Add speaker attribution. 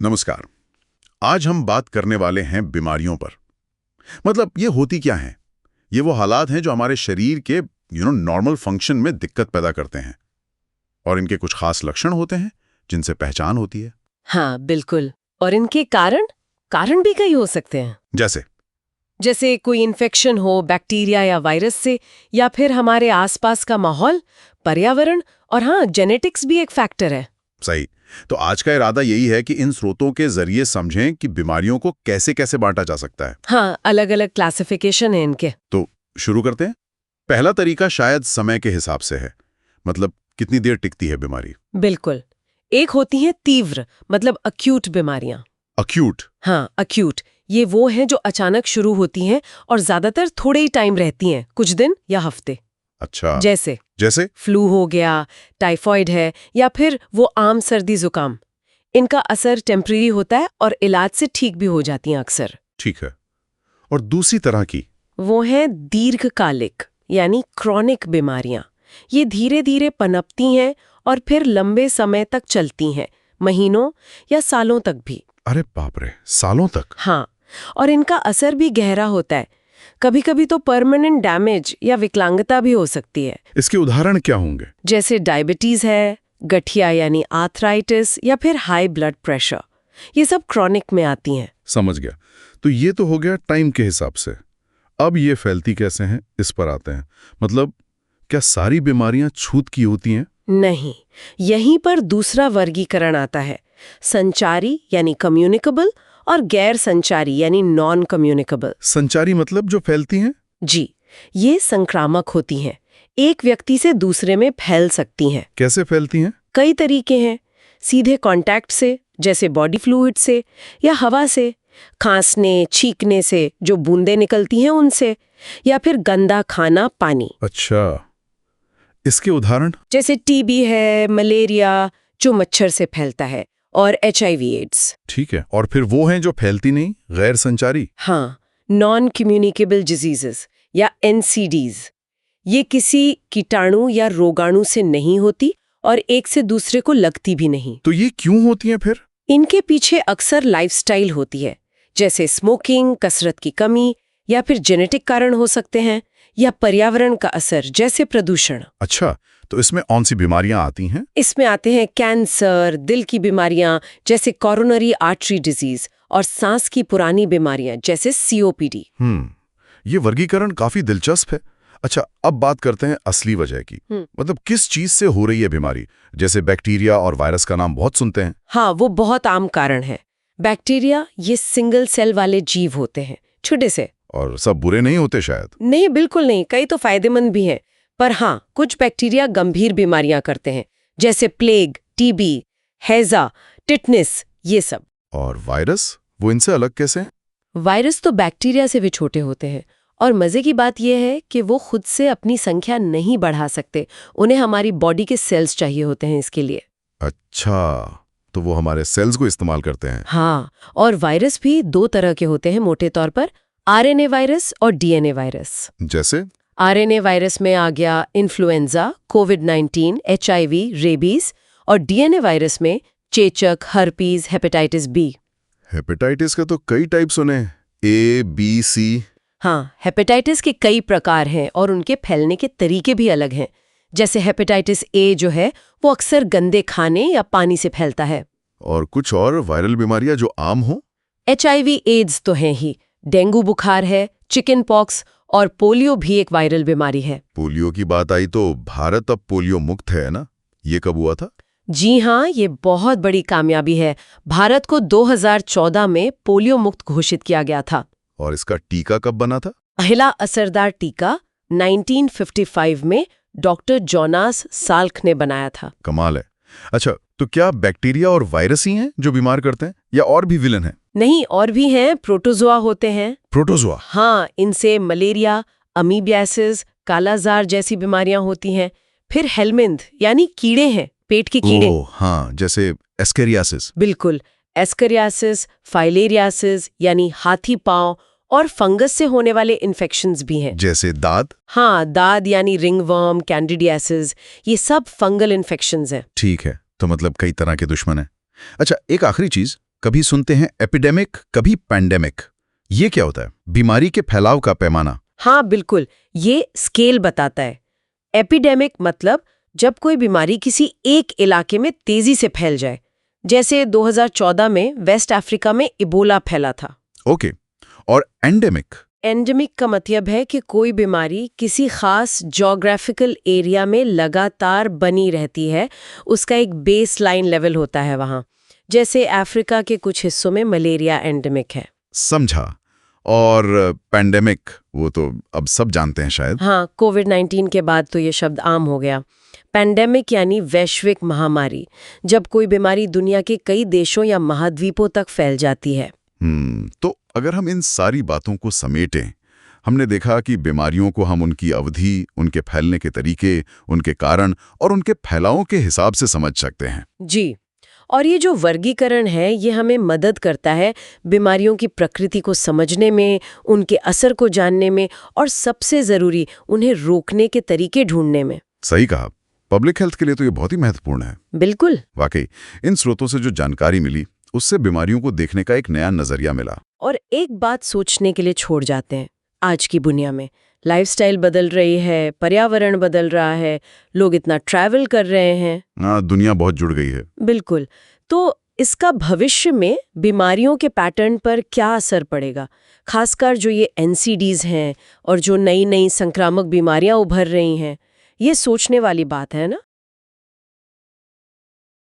Speaker 1: नमस्कार। आज हम बात करने वाले हैं बीमारियों पर। मतलब ये होती क्या हैं? ये वो हालात हैं जो हमारे शरीर के नॉर्मल फंक्शन में दिक्कत पैदा करते हैं और इनके कुछ खास लक्षण होते हैं जिनसे पहचान होती है।
Speaker 2: हाँ, बिल्कुल। और इनके कारण भी कई हो सकते हैं। जैसे कोई इन्फेक्शन हो बैक्टीरिया या वायरस से, या फिर हमारे आसपास का माहौल, पर्यावरण, और हाँ, जेनेटिक्स भी एक फैक्टर है।
Speaker 1: सही। तो आज का इरादा यही है कि इन स्रोतों के जरिए समझें कि बीमारियों को कैसे कैसे बांटा जा सकता है।
Speaker 2: हाँ, अलग अलग क्लासिफिकेशन है इनके।
Speaker 1: तो शुरू करते हैं। पहला तरीका शायद समय के हिसाब से है। मतलब कितनी देर टिकती है बीमारी।
Speaker 2: बिल्कुल। एक होती हैं तीव्र, मतलब अक्यूट बीमारियां।
Speaker 1: अक्यूट?
Speaker 2: हाँ, अक्यूट ये वो हैं जो अचानक शुरू होती हैं और ज्यादातर थोड़े ही टाइम रहती हैं, कुछ दिन या हफ्ते।
Speaker 1: अच्छा।
Speaker 2: जैसे फ्लू हो गया, टाइफॉइड है, या फिर वो आम सर्दी जुकाम। इनका असर टेम्परेरी होता है और इलाज से ठीक भी हो जाती हैं अक्सर।
Speaker 1: ठीक है। और दूसरी तरह की?
Speaker 2: वो हैं दीर्घकालिक, यानी क्रॉनिक बीमारियां। ये धीरे धीरे पनपती हैं और फिर लंबे समय तक चलती हैं, महीनों या सालों तक भी।
Speaker 1: अरे बाप रे, सालों तक?
Speaker 2: हाँ, और इनका असर भी गहरा होता है। कभी कभी तो परमानेंट डैमेज या विकलांगता भी हो सकती है।
Speaker 1: इसके उदाहरण क्या होंगे?
Speaker 2: जैसे डायबिटीज है, गठिया यानी आर्थराइटिस, या फिर हाई ब्लड प्रेशर। ये सब क्रॉनिक में आती हैं।
Speaker 1: समझ गया। तो ये तो हो गया टाइम के हिसाब से। अब ये फैलती कैसे हैं, इस पर आते हैं। मतलब क्या सारी बीमारियां छूत की होती हैं?
Speaker 2: नहीं, यहीं पर दूसरा वर्गीकरण आता है। संचारी यानी कम्युनिकेबल और गैर संचारी यानी नॉन कम्युनिकेबल।
Speaker 1: संचारी मतलब जो फैलती हैं?
Speaker 2: जी, ये संक्रामक होती हैं। एक व्यक्ति से दूसरे में फैल सकती हैं।
Speaker 1: कैसे फैलती हैं?
Speaker 2: कई तरीके हैं। सीधे कांटेक्ट से, जैसे बॉडी फ्लूइड से, या हवा से, खांसने छींकने से जो बूंदें निकलती हैं उनसे, या फिर गंदा खाना, पानी।
Speaker 1: अच्छा, इसके उदाहरण?
Speaker 2: जैसे टीबी है, मलेरिया जो मच्छर से फैलता है, और HIV एड्स।
Speaker 1: ठीक है। और फिर वो हैं जो फैलती नहीं, गैर संचारी?
Speaker 2: हाँ, नॉन कम्युनिकेबल डिजीजेस या NCDs। ये किसी कीटाणु या रोगाणु से नहीं होती और एक से दूसरे को लगती भी नहीं।
Speaker 1: तो ये क्यों होती हैं फिर?
Speaker 2: इनके पीछे अक्सर लाइफस्टाइल होती है, जैसे स्मोकिंग, कसरत की कमी, या फिर जेनेटिक कारण हो सकते हैं, या पर्यावरण का असर जैसे प्रदूषण।
Speaker 1: अच्छा, तो इसमें कौन सी बीमारियां आती हैं?
Speaker 2: इसमें आते हैं कैंसर, दिल की बीमारियां जैसे कोरोनरी आर्टरी डिजीज, और सांस की पुरानी बीमारियां जैसे COPD।
Speaker 1: ये वर्गीकरण काफी दिलचस्प है। अच्छा, अब बात करते हैं असली वजह की। मतलब किस चीज से हो रही है बीमारी? जैसे बैक्टीरिया और वायरस का नाम बहुत सुनते हैं।
Speaker 2: हाँ, वो बहुत आम कारण है। बैक्टीरिया ये सिंगल सेल वाले जीव होते हैं, छोटे से।
Speaker 1: और सब बुरे नहीं होते शायद?
Speaker 2: नहीं, बिल्कुल नहीं। कई तो फायदेमंद भी हैं। पर हाँ, कुछ बैक्टीरिया गंभीर बीमारियां करते हैं, जैसे प्लेग, TB, हैजा, टिटनेस, ये सब।
Speaker 1: और वायरस, वो इनसे अलग कैसे?
Speaker 2: वायरस तो बैक्टीरिया से भी छोटे होते हैं, और मजे की बात यह है कि वो खुद से अपनी संख्या नहीं बढ़ा सकते। उन्हें हमारी बॉडी के सेल्स चाहिए होते हैं इसके लिए।
Speaker 1: अच्छा, तो वो हमारे सेल्स को इस्तेमाल करते हैं।
Speaker 2: हाँ, और वायरस भी दो तरह के होते हैं मोटे तौर पर, RNA वायरस और DNA वायरस।
Speaker 1: जैसे?
Speaker 2: RNA वायरस में आ गया इन्फ्लुएंजा, COVID-19, HIV, रेबीज, और DNA वायरस में चेचक, हर्पीज, हेपेटाइटिस B।
Speaker 1: हेपेटाइटिस का तो कई टाइप सुने, A, B, C।
Speaker 2: हाँ, हेपेटाइटिस के कई प्रकार हैं और उनके फैलने के तरीके भी अलग हैं। जैसे हेपेटाइटिस A जो है वो अक्सर गंदे खाने या पानी से फैलता है।
Speaker 1: और कुछ और वायरल बीमारियां जो आम हो?
Speaker 2: HIV एड्स तो हैं ही, डेंगू बुखार है, चिकन पॉक्स, और पोलियो भी एक वायरल बीमारी है।
Speaker 1: पोलियो की बात आई तो भारत अब पोलियो मुक्त है ना? ये कब हुआ था?
Speaker 2: जी हाँ, ये बहुत बड़ी कामयाबी है। भारत को 2014 में पोलियो मुक्त घोषित किया गया था।
Speaker 1: और इसका टीका कब बना था?
Speaker 2: पहला असरदार टीका 1955 में डॉक्टर जोनास साल्क ने बनाया था।
Speaker 1: कमाल है। अच्छा, तो क्या बैक्टीरिया और वायरस ही हैं जो बीमार करते हैं, या और भी विलन हैं?
Speaker 2: नहीं, और भी हैं। प्रोटोजोआ होते हैं।
Speaker 1: प्रोटोजोआ?
Speaker 2: हाँ, इनसे मलेरिया, अमीबियासिस, कालाजार जैसी बीमारियां होती हैं। फिर हेलमिंथ यानी कीड़े हैं, पेट के कीड़े।
Speaker 1: ओह हाँ, जैसे एस्केरियासिस।
Speaker 2: बिल्कुल, एस्करियासिस, फाइलेरियासिस यानी हाथी पांव, और फंगस से होने वाले इन्फेक्शंस भी हैं।
Speaker 1: जैसे दाद?
Speaker 2: हाँ, दाद यानी रिंगवर्म, कैंडिडियासिस, ये सब फंगल इन्फेक्शंस हैं।
Speaker 1: ठीक है, तो मतलब कई तरह के दुश्मन हैं। अच्छा, एक आखिरी चीज, कभी सुनते हैं एपिडेमिक, कभी पैंडेमिक। ये क्या होता है? बीमारी के फैलाव का पैमाना।
Speaker 2: हाँ बिल्कुल, ये स्केल बताता है। एपिडेमिक मतलब जब कोई बीमारी किसी एक इलाके में तेजी से फैल जाए, जैसे 2014 में वेस्ट अफ्रीका में इबोला फैला था।
Speaker 1: ओके। और एंडेमिक?
Speaker 2: एंडेमिक का मतलब है कि कोई बीमारी किसी खास ज्योग्राफिकल एरिया में लगातार बनी रहती है, उसका एक बेस लाइन लेवल होता है वहाँ। जैसे अफ्रीका के कुछ हिस्सों में मलेरिया एंडेमिक है।
Speaker 1: समझा। और पैंडेमिक, वो तो अब सब जानते हैं शायद।
Speaker 2: हाँ, कोविड-19 के बाद तो ये शब्द आम हो गया। पैंडेमिक यानी वैश्विक महामारी, जब कोई बीमारी दुनिया के कई देशों या महाद्वीपों तक फैल जाती है।
Speaker 1: तो अगर हम इन सारी बातों को समेटें, हमने देखा कि बीमारियों को हम उनकी अवधि, उनके फैलने के तरीके, उनके कारण और उनके फैलाव के हिसाब से समझ सकते हैं।
Speaker 2: जी, और ये जो वर्गीकरण है, ये हमें मदद करता है बीमारियों की प्रकृति को समझने में, उनके असर को जानने में और सबसे ज़रूरी, उन्हें रोकने के तरीके ढूंढने में।
Speaker 1: सही कहा। पब्लिक हेल्थ के लिए तो ये बहुत ही महत्वपूर्ण है।
Speaker 2: बिल्कुल।
Speaker 1: वाकई, इन स्रोतों से जो जानकारी मिली, उससे बीमारियों को देखने का एक नया नजरिया मिला।
Speaker 2: और एक बात सोचने के लिए छोड़ जाते हैं, आज की दुनिया में लाइफस्टाइल बदल रही है, पर्यावरण बदल रहा है, लोग इतना ट्रैवल कर रहे हैं।
Speaker 1: हाँ, दुनिया बहुत जुड़ गई है।
Speaker 2: बिल्कुल। तो इसका भविष्य में बीमारियों के पैटर्न पर क्या असर पड़ेगा, खासकर जो ये NCDs हैं और जो नई नई संक्रामक बीमारियां उभर रही हैं, ये सोचने वाली बात है ना।